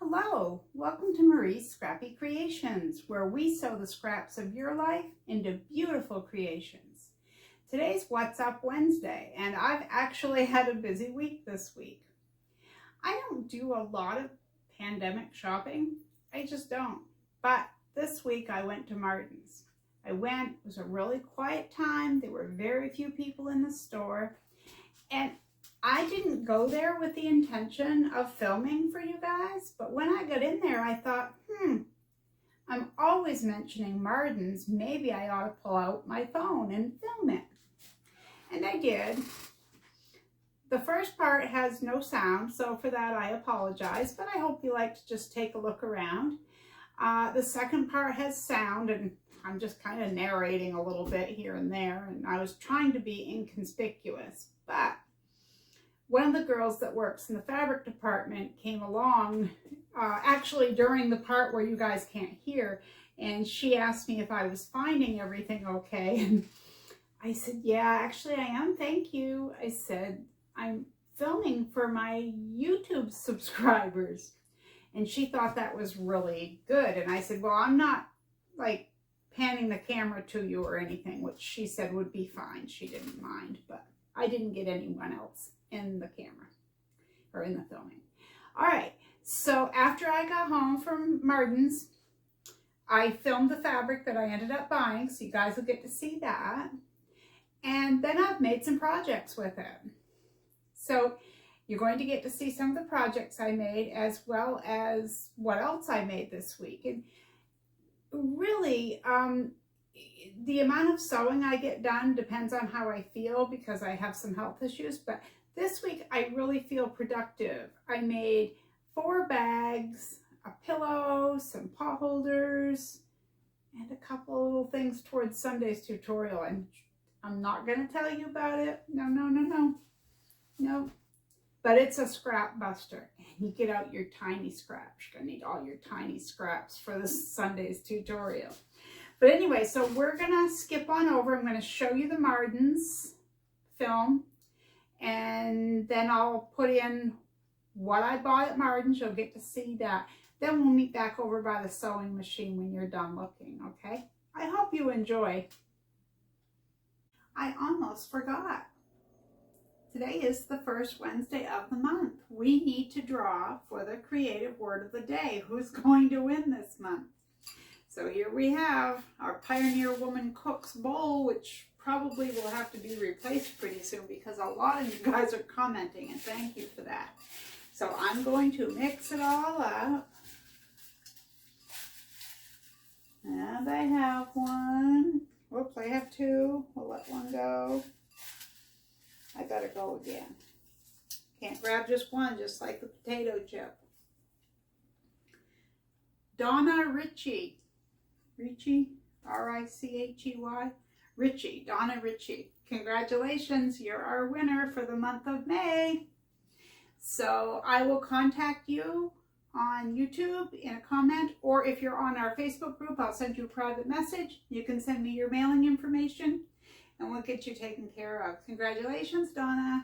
Hello, welcome to Marie's Scrappy Creations, where we sew the scraps of your life into beautiful creations. Today's What's Up Wednesday, and I've actually had a busy week this week. I don't do a lot of pandemic shopping, I just don't. But this week I went to Marden's. It was a really quiet time. There were very few people in the store, and I didn't go there with the intention of filming for you guys, but when I got in there, I thought, I'm always mentioning Marden's. Maybe I ought to pull out my phone and film it. And I did. The first part has no sound, so for that I apologize, but I hope you like to just take a look around. The second part has sound, and I'm just kind of narrating a little bit here and there, and I was trying to be inconspicuous, but one of the girls that works in the fabric department came along, actually during the part where you guys can't hear, and she asked me if I was finding everything okay, and I said, yeah, actually I am, thank you. I said, I'm filming for my YouTube subscribers, and she thought that was really good, and I said, well, I'm not like panning the camera to you or anything, which she said would be fine. She didn't mind, but I didn't get anyone else in the camera or in the filming. All right, so after I got home from Marden's, I filmed the fabric that I ended up buying, so you guys will get to see that. And then I've made some projects with it. So you're going to get to see some of the projects I made, as well as what else I made this week. And really, the amount of sewing I get done depends on how I feel, because I have some health issues, but this week I really feel productive. I made 4 bags, a pillow, some pot holders, and a couple of little things towards Sunday's tutorial, and I'm not going to tell you about it. No. But it's a scrap buster, and you get out your tiny scraps. You're going to need all your tiny scraps for this Sunday's tutorial. But anyway, so we're going to skip on over. I'm going to show you the Marden's film, and then I'll put in what I bought at Marden's. You'll get to see that. Then we'll meet back over by the sewing machine when you're done looking, okay? I hope you enjoy. I almost forgot. Today is the first Wednesday of the month. We need to draw for the creative word of the day. Who's going to win this month? So here we have our Pioneer Woman Cooks bowl, which probably will have to be replaced pretty soon because a lot of you guys are commenting, and thank you for that. So I'm going to mix it all up. And I have one. Whoops, I have 2. We'll let one go. I gotta go again. Can't grab just one, just like the potato chip. Donna Ritchie. R-I-C-H-E-Y. Ritchie, Donna Ritchie. Congratulations, you're our winner for the month of May. So I will contact you on YouTube in a comment, or if you're on our Facebook group, I'll send you a private message. You can send me your mailing information, and we'll get you taken care of. Congratulations, Donna.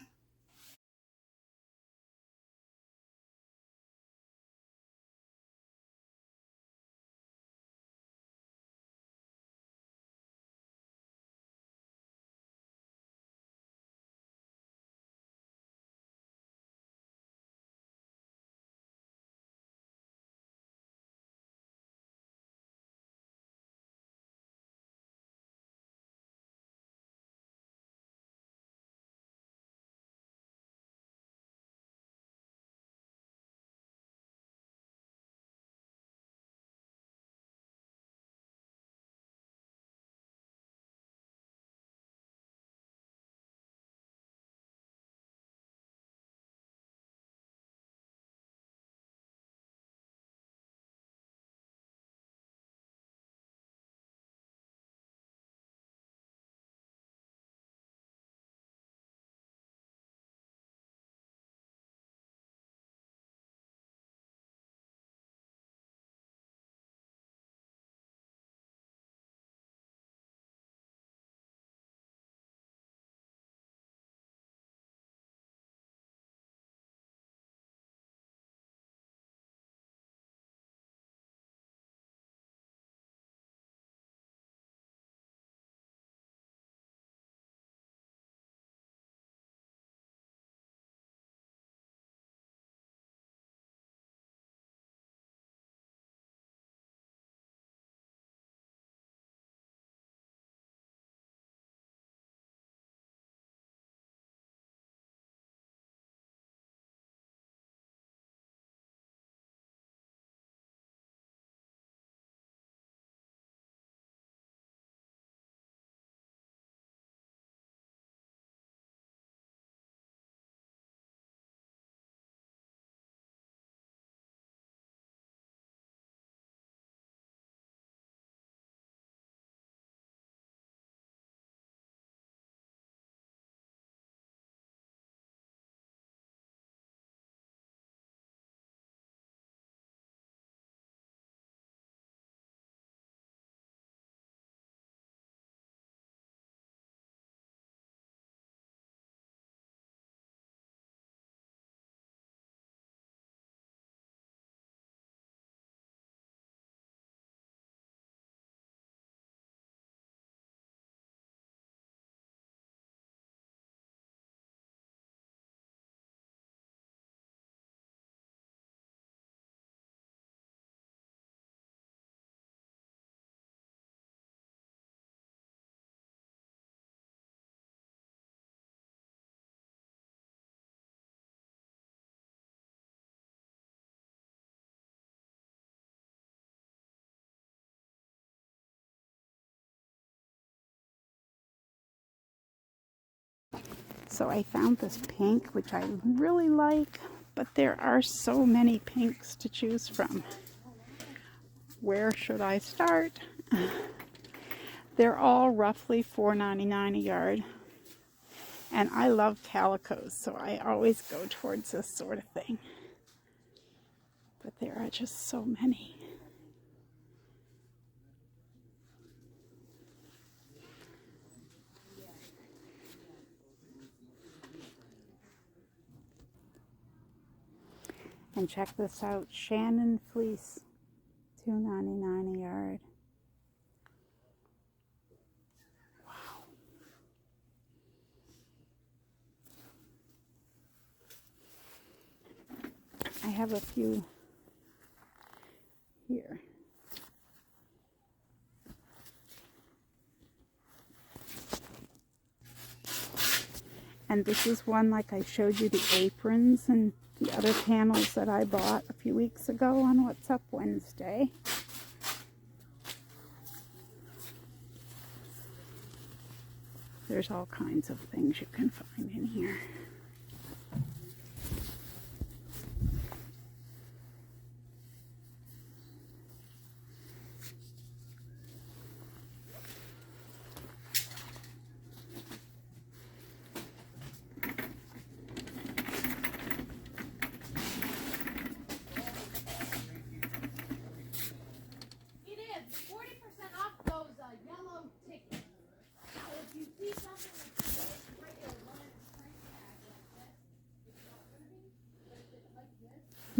So I found this pink, which I really like, but there are so many pinks to choose from. Where should I start? They're all roughly $4.99 a yard. And I love calicos, so I always go towards this sort of thing. But there are just so many. And check this out, Shannon Fleece, $2.99 a yard. Wow. I have a few here. And this is one, like I showed you the aprons and the other panels that I bought a few weeks ago on What's Up Wednesday. There's all kinds of things you can find in here.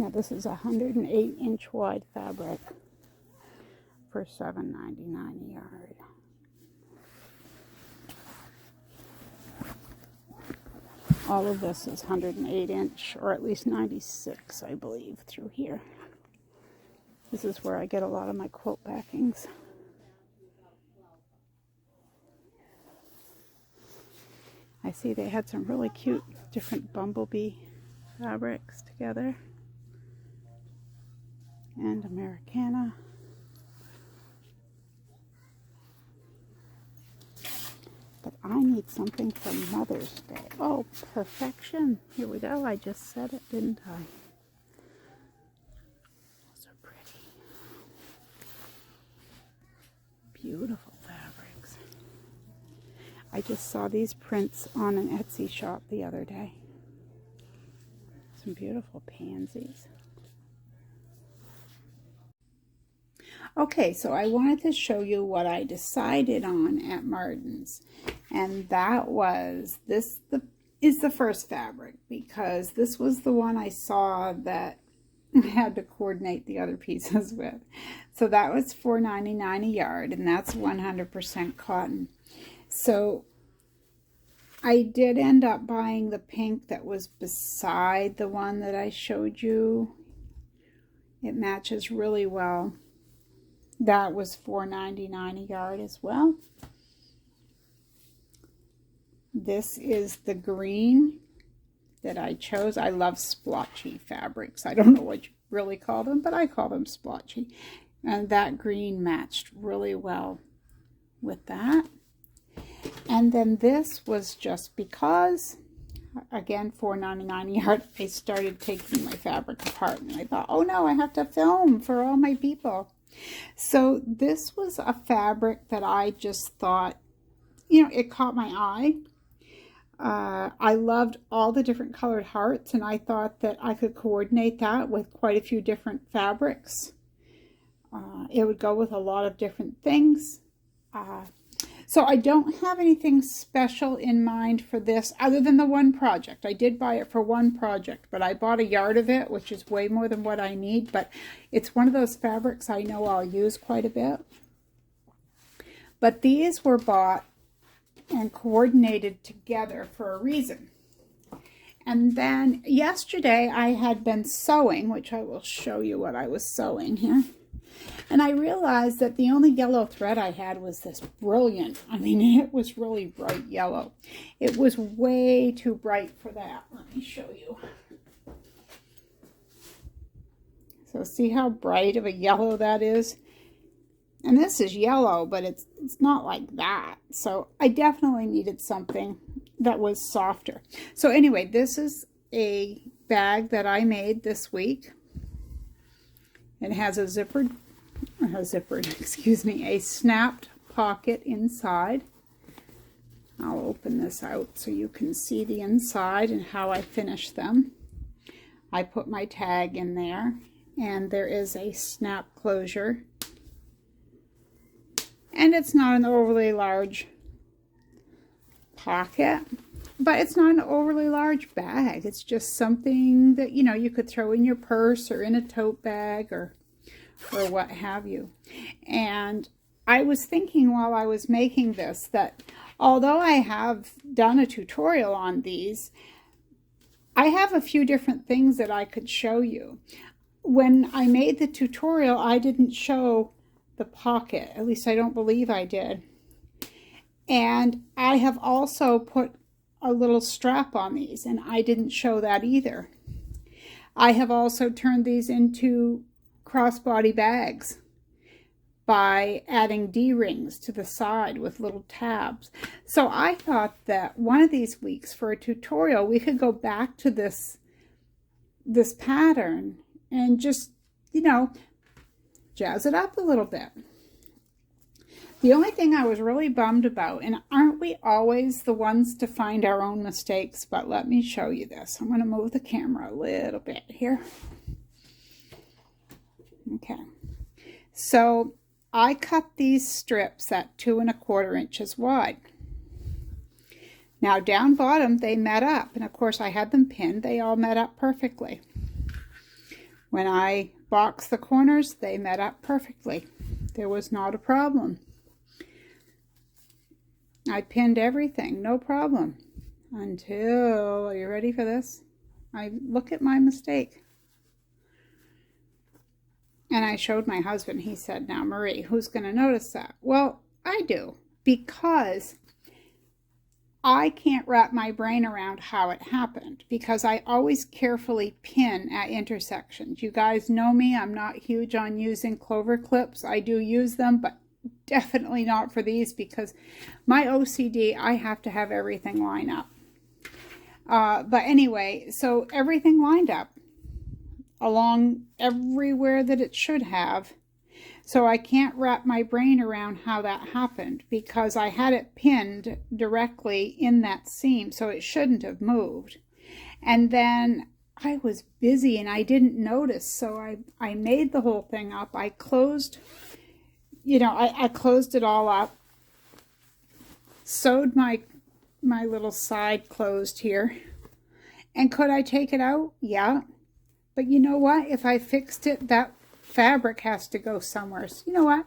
Now this is 108-inch wide fabric for $7.99 a yard. All of this is 108-inch, or at least 96, I believe, through here. This is where I get a lot of my quilt backings. I see they had some really cute different bumblebee fabrics together. And Americana. But I need something for Mother's Day. Oh, perfection. Here we go. I just said it, didn't I? Those are pretty. Beautiful fabrics. I just saw these prints on an Etsy shop the other day. Some beautiful pansies. Okay, so I wanted to show you what I decided on at Marden's, and that was this is the first fabric, because this was the one I saw that I had to coordinate the other pieces with. So that was $4.99 a yard, and that's 100% cotton. So I did end up buying the pink that was beside the one that I showed you. It matches really well. That was $4.99 a yard as well. This is the green that I chose. I love splotchy fabrics. I don't know what you really call them, but I call them splotchy. And that green matched really well with that. And then this was just because, again, $4.99 a yard, I started taking my fabric apart. And I thought, oh no, I have to film for all my people. So this was a fabric that I just thought, you know, it caught my eye. I loved all the different colored hearts, and I thought that I could coordinate that with quite a few different fabrics. It would go with a lot of different things. So I don't have anything special in mind for this other than the one project. I did buy it for one project, but I bought a yard of it, which is way more than what I need. But it's one of those fabrics I know I'll use quite a bit. But these were bought and coordinated together for a reason. And then yesterday I had been sewing, which I will show you what I was sewing here. And I realized that the only yellow thread I had was this brilliant, I mean, it was really bright yellow. It was way too bright for that. Let me show you. So see how bright of a yellow that is? And this is yellow, but it's not like that. So I definitely needed something that was softer. So anyway, this is a bag that I made this week. It has a zippered, excuse me, a snapped pocket inside. I'll open this out so you can see the inside and how I finish them. I put my tag in there, and there is a snap closure. And it's not an overly large pocket, but it's not an overly large bag. It's just something that, you know, you could throw in your purse or in a tote bag or what have you. And I was thinking while I was making this that although I have done a tutorial on these, I have a few different things that I could show you. When I made the tutorial, I didn't show the pocket. At least I don't believe I did. And I have also put a little strap on these, and I didn't show that either. I have also turned these into crossbody bags by adding D-rings to the side with little tabs. So I thought that one of these weeks for a tutorial, we could go back to this pattern and just, you know, jazz it up a little bit. The only thing I was really bummed about, and aren't we always the ones to find our own mistakes? But let me show you this. I'm going to move the camera a little bit here. Okay. So I cut these strips at 2 1/4 inches wide. Now down bottom they met up, and of course I had them pinned. They all met up perfectly. When I boxed the corners, they met up perfectly. There was not a problem. I pinned everything, no problem. Until, are you ready for this? I look at my mistake. And I showed my husband. He said, now Marie, who's going to notice that? Well, I do, because I can't wrap my brain around how it happened, because I always carefully pin at intersections. You guys know me, I'm not huge on using clover clips. I do use them, but definitely not for these, because my OCD, I have to have everything line up. But anyway, so everything lined up along everywhere that it should have. So I can't wrap my brain around how that happened, because I had it pinned directly in that seam, so it shouldn't have moved. And then I was busy and I didn't notice, so I made the whole thing up. I closed, you know, I closed it all up, sewed my little side closed here. And could I take it out? Yeah. But you know what? If I fixed it, that fabric has to go somewhere. So you know what?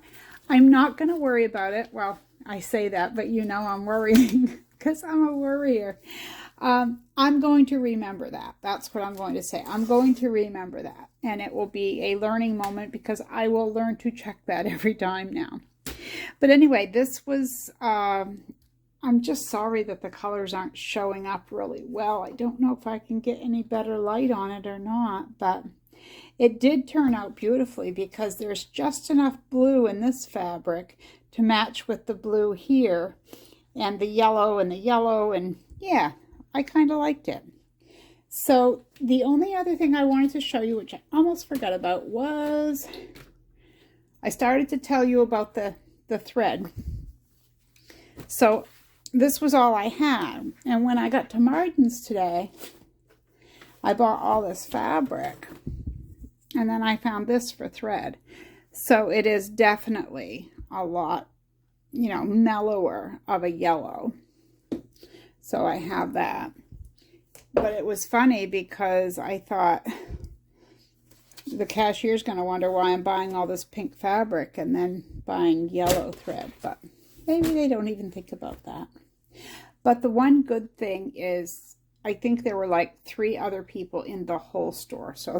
I'm not going to worry about it. Well, I say that, but you know I'm worrying because I'm a worrier. I'm going to remember that. That's what I'm going to say. I'm going to remember that. And it will be a learning moment, because I will learn to check that every time now. But anyway, this was, I'm just sorry that the colors aren't showing up really well. I don't know if I can get any better light on it or not, but it did turn out beautifully, because there's just enough blue in this fabric to match with the blue here and the yellow, and yeah, I kind of liked it. So the only other thing I wanted to show you, which I almost forgot about, was I started to tell you about the thread. So this was all I had. And when I got to Marden's today, I bought all this fabric. And then I found this for thread. So it is definitely a lot, you know, mellower of a yellow. So I have that. But it was funny, because I thought the cashier's going to wonder why I'm buying all this pink fabric and then buying yellow thread. But maybe they don't even think about that. But the one good thing is, I think there were like 3 other people in the whole store. So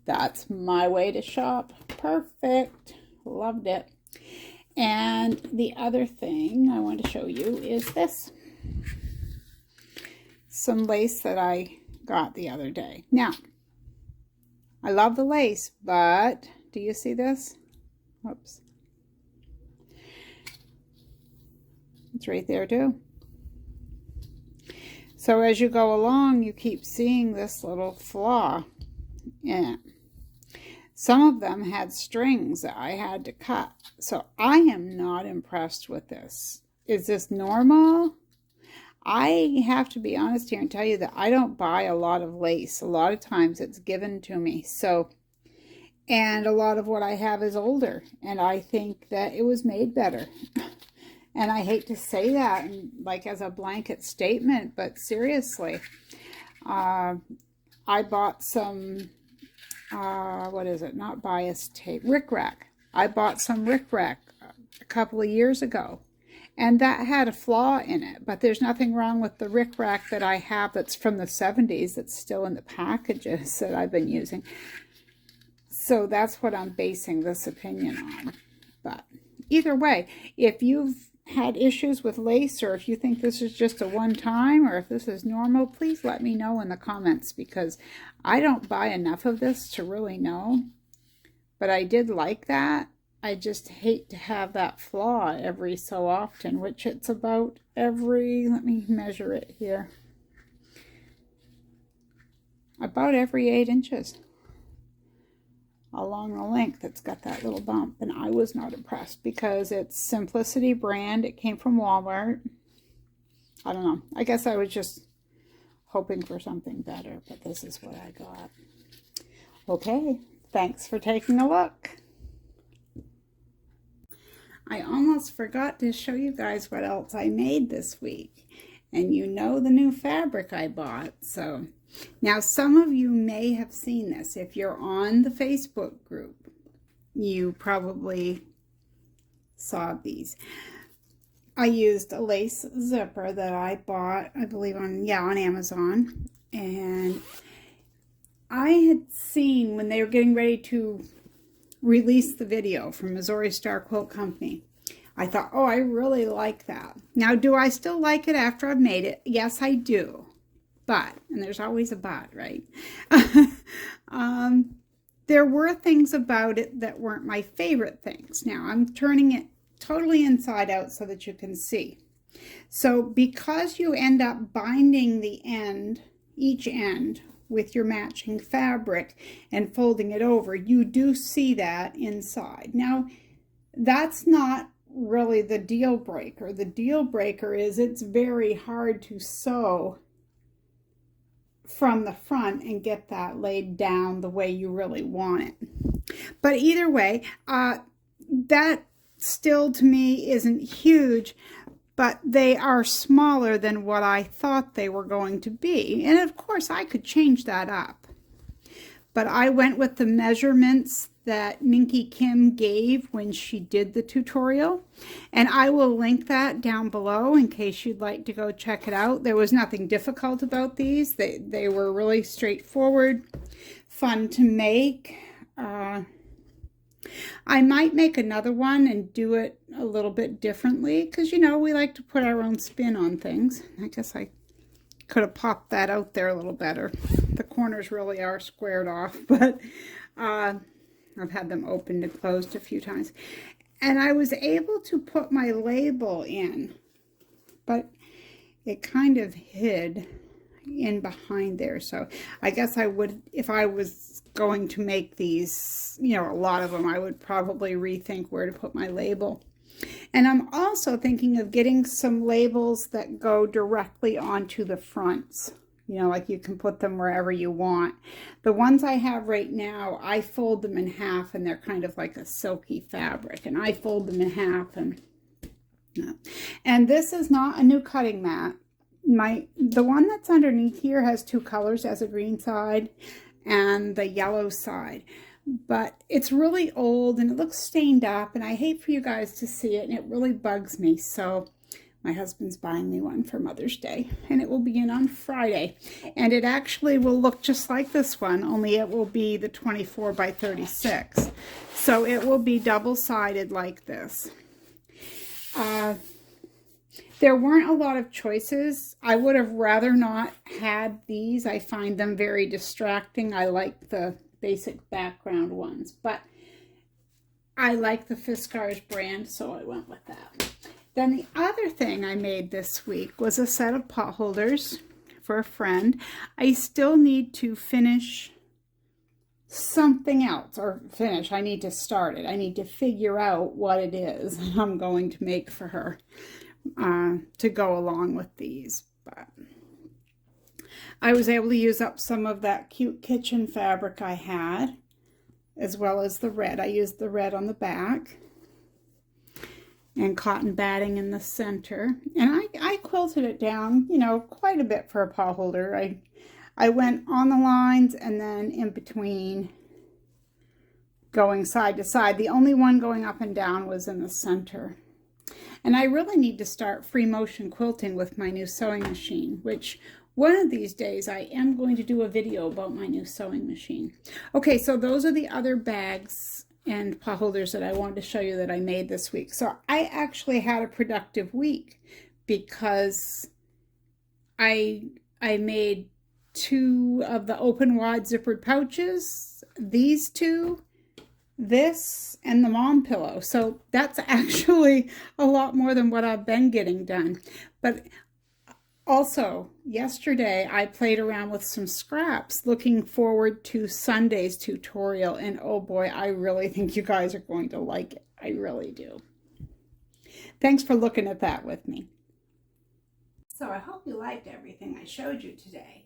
that's my way to shop. Perfect. Loved it. And the other thing I want to show you is this. Some lace that I got the other day. Now, I love the lace, but do you see this? Whoops. It's right there too. So as you go along, you keep seeing this little flaw in it. Some of them had strings that I had to cut. So I am not impressed with this. Is this normal? I have to be honest here and tell you that I don't buy a lot of lace. A lot of times it's given to me. And a lot of what I have is older. And I think that it was made better. And I hate to say that like as a blanket statement, but seriously, I bought some, what is it? Not bias tape, rickrack. I bought some rickrack a couple of years ago, and that had a flaw in it, but there's nothing wrong with the rickrack that I have that's from the 70s that's still in the packages that I've been using. So that's what I'm basing this opinion on. But either way, if you've had issues with lace, or if you think this is just a one-time, or if this is normal, please let me know in the comments, because I don't buy enough of this to really know. But I did like that. I just hate to have that flaw every so often, which it's about every, let me measure it here, about every 8 inches along the length. It's got that little bump, and I was not impressed because it's Simplicity brand. It came from Walmart. I don't know. I guess I was just hoping for something better, but this is what I got. Okay, thanks for taking a look. I almost forgot to show you guys what else I made this week. And you know the new fabric I bought. So now some of you may have seen this. If you're on the Facebook group, you probably saw these. I used a lace zipper that I bought, I believe on Amazon. And I had seen when they were getting ready to release the video from Missouri Star Quilt Company, I thought, oh, I really like that. Now, do I still like it after I've made it? Yes, I do. But, and there's always a but, right? There were things about it that weren't my favorite things. Now, I'm turning it totally inside out so that you can see. So, because you end up binding the end, each end, with your matching fabric and folding it over, you do see that inside. Now, that's not really the deal breaker. The deal breaker is it's very hard to sew from the front and get that laid down the way you really want it. But either way, that still to me isn't huge, but they are smaller than what I thought they were going to be. And of course, I could change that up. But I went with the measurements that Minky Kim gave when she did the tutorial. And I will link that down below in case you'd like to go check it out. There was nothing difficult about these. They were really straightforward, fun to make. I might make another one and do it a little bit differently because, you know, we like to put our own spin on things. I guess I could have popped that out there a little better. The corners really are squared off, but I've had them opened and closed a few times. And I was able to put my label in, but it kind of hid in behind there. So I guess I would, if I was going to make these, you know, a lot of them, I would probably rethink where to put my label. And I'm also thinking of getting some labels that go directly onto the fronts. You know, like you can put them wherever you want. The ones I have right now, I fold them in half and they're kind of like a silky fabric. And I fold them in half. And this is not a new cutting mat. The one that's underneath here has two colors, has a green side and the yellow side. But it's really old and it looks stained up and I hate for you guys to see it and it really bugs me. So my husband's buying me one for Mother's Day and it will be in on Friday. And it actually will look just like this one, only it will be the 24 by 36. So it will be double-sided like this. There weren't a lot of choices. I would have rather not had these. I find them very distracting. I like the basic background ones, but I like the Fiskars brand, so I went with that. Then the other thing I made this week was a set of pot holders for a friend. I still need to finish something else, or I need to start it. I need to figure out what it is I'm going to make for her to go along with these. But I was able to use up some of that cute kitchen fabric I had, as well as the red. I used the red on the back and cotton batting in the center. And I quilted it down, you know, quite a bit for a paw holder. I went on the lines and then in between, going side to side. The only one going up and down was in the center. And I really need to start free motion quilting with my new sewing machine, which one of these days I am going to do a video about my new sewing machine. Okay, so those are the other bags and paw holders that I wanted to show you that I made this week. So I actually had a productive week because I made 2 of the open wide zippered pouches, these 2, this, and the mom pillow. So that's actually a lot more than what I've been getting done. But also, yesterday I played around with some scraps, looking forward to Sunday's tutorial, and oh boy, I really think you guys are going to like it. I really do. Thanks for looking at that with me. So I hope you liked everything I showed you today.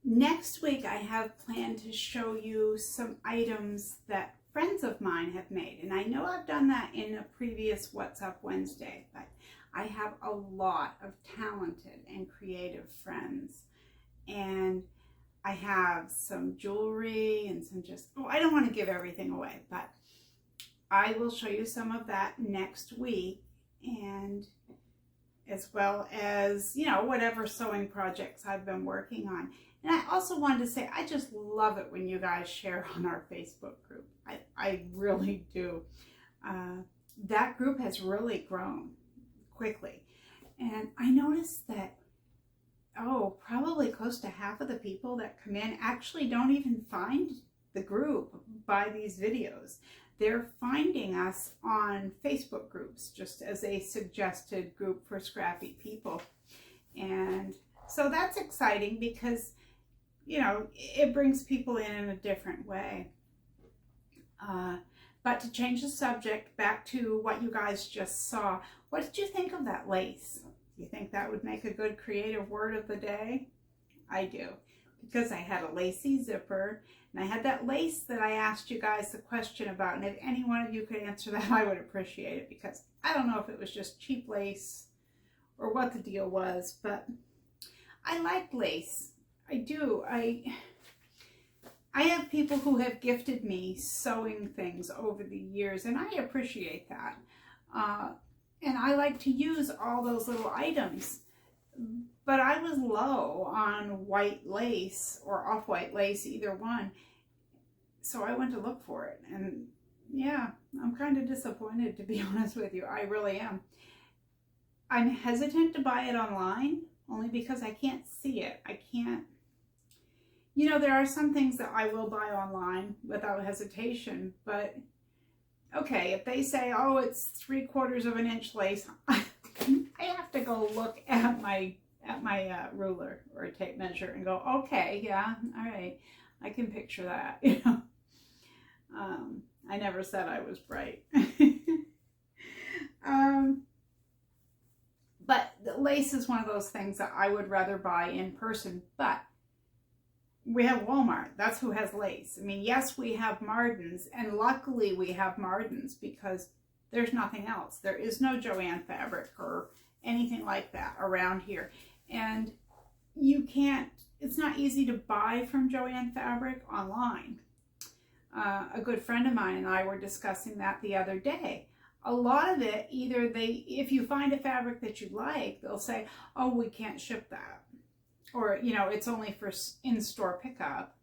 Next week I have planned to show you some items that friends of mine have made, and I know I've done that in a previous What's Up Wednesday, but I have a lot of talented and creative friends, and I have some jewelry and some I don't want to give everything away, but I will show you some of that next week, and as well as, you know, whatever sewing projects I've been working on. And I also wanted to say, I just love it when you guys share on our Facebook group. I really do. That group has really grown quickly. And I noticed that, probably close to half of the people that come in actually don't even find the group by these videos. They're finding us on Facebook groups, just as a suggested group for scrappy people. And so that's exciting because, you know, it brings people in a different way. But to change the subject, back to what you guys just saw, what did you think of that lace? Do you think that would make a good creative word of the day? I do, because I had a lacy zipper, and I had that lace that I asked you guys the question about, and if any one of you could answer that, I would appreciate it, because I don't know if it was just cheap lace or what the deal was, but I like lace. I do. I have people who have gifted me sewing things over the years, and I appreciate that. And I like to use all those little items. But I was low on white lace or off-white lace, either one. So I went to look for it. And yeah, I'm kind of disappointed, to be honest with you. I really am. I'm hesitant to buy it online, only because I can't see it. I can't. You know, there are some things that I will buy online without hesitation, but okay, if they say, oh, it's 3/4 of an inch lace, I have to go look at my ruler or tape measure and go, okay, yeah, all right, I can picture that. You know, I never said I was bright. But the lace is one of those things that I would rather buy in person, but we have Walmart. That's who has lace. I mean, yes, we have Mardens, and luckily we have Mardens because there's nothing else. There is no Joann fabric or anything like that around here. And you can't, it's not easy to buy from Joann fabric online. A good friend of mine and I were discussing that the other day. A lot of it, either if you find a fabric that you like, they'll say, oh, we can't ship that. Or, you know, it's only for in-store pickup.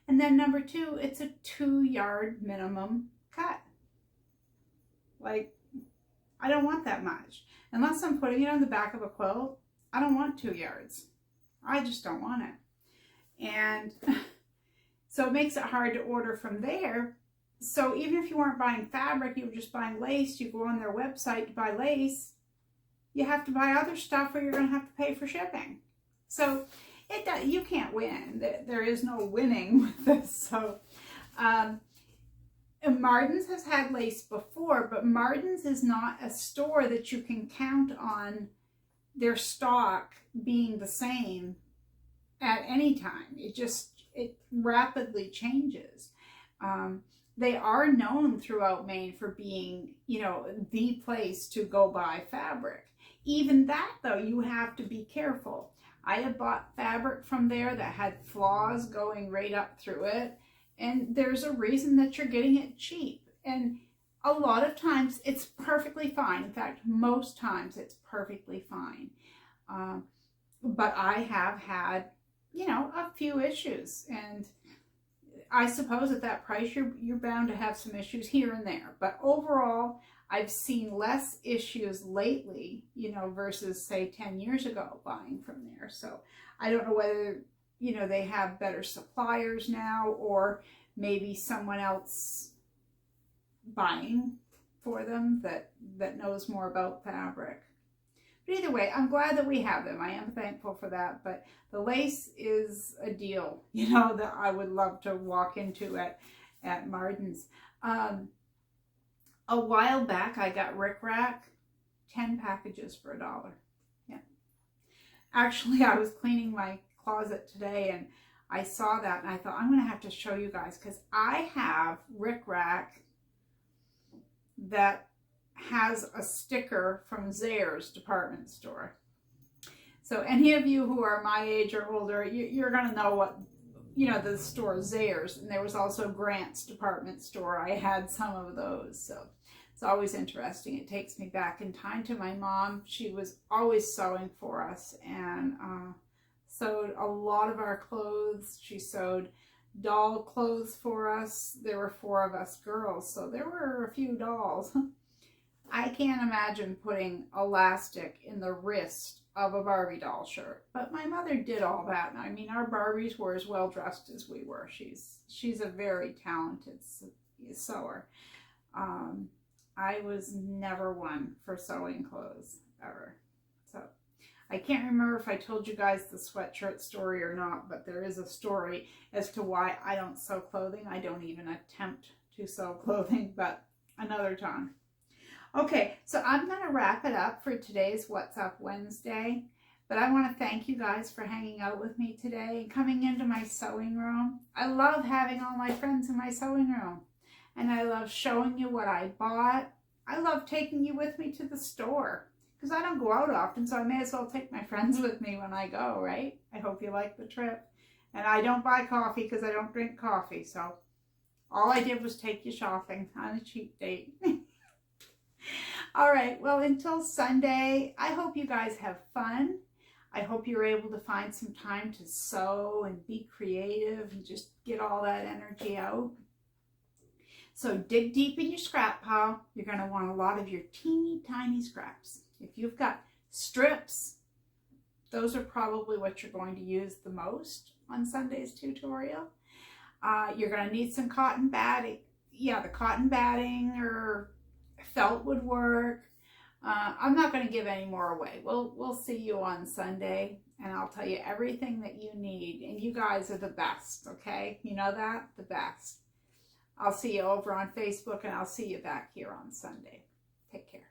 And then number 2, it's a 2-yard minimum cut. Like, I don't want that much. Unless I'm putting it on the back of a quilt, I don't want 2 yards. I just don't want it. And so it makes it hard to order from there. So even if you weren't buying fabric, you were just buying lace, you go on their website to buy lace, you have to buy other stuff or you're going to have to pay for shipping. So you can't win. There is no winning with this. So and Marden's has had lace before, but Marden's is not a store that you can count on their stock being the same at any time. It rapidly changes. They are known throughout Maine for being, the place to go buy fabric. Even that, though, you have to be careful. I have bought fabric from there that had flaws going right up through it, and there's a reason that you're getting it cheap. And a lot of times it's perfectly fine. In fact, most times it's perfectly fine. But I have had, a few issues, and I suppose at that price you're bound to have some issues here and there. But overall, I've seen less issues lately, versus say 10 years ago buying from there. So I don't know whether, they have better suppliers now, or maybe someone else buying for them that knows more about fabric. But either way, I'm glad that we have them. I am thankful for that. But the lace is a deal, that I would love to walk into at Marden's. A while back, I got Rick Rack, 10 packages for $1. Yeah. Actually, I was cleaning my closet today and I saw that and I thought, I'm going to have to show you guys, because I have Rick Rack that has a sticker from Zayre's department store. So any of you who are my age or older, you're going to know what, the store Zayre's. And there was also Grant's department store. I had some of those. So it's always interesting. It takes me back in time to my mom. She was always sewing for us and sewed a lot of our clothes. She sewed doll clothes for us. There were 4 of us girls, so there were a few dolls. I can't imagine putting elastic in the wrist of a Barbie doll shirt, but my mother did all that. I mean, our Barbies were as well dressed as we were. She's a very talented sewer. I was never one for sewing clothes ever. So I can't remember if I told you guys the sweatshirt story or not, but there is a story as to why I don't sew clothing. I don't even attempt to sew clothing, but another time. Okay, so I'm going to wrap it up for today's What's Up Wednesday, but I want to thank you guys for hanging out with me today and coming into my sewing room. I love having all my friends in my sewing room, and I love showing you what I bought. I love taking you with me to the store, because I don't go out often, so I may as well take my friends with me when I go, right? I hope you like the trip. And I don't buy coffee because I don't drink coffee, so all I did was take you shopping on a cheap date. All right, well, until Sunday, I hope you guys have fun. I hope you're able to find some time to sew and be creative and just get all that energy out. So dig deep in your scrap pile. You're going to want a lot of your teeny tiny scraps. If you've got strips, those are probably what you're going to use the most on Sunday's tutorial. You're going to need some cotton batting. Yeah, the cotton batting or felt would work. I'm not going to give any more away. We'll see you on Sunday, and I'll tell you everything that you need. And you guys are the best, okay? You know that? The best. I'll see you over on Facebook, and I'll see you back here on Sunday. Take care.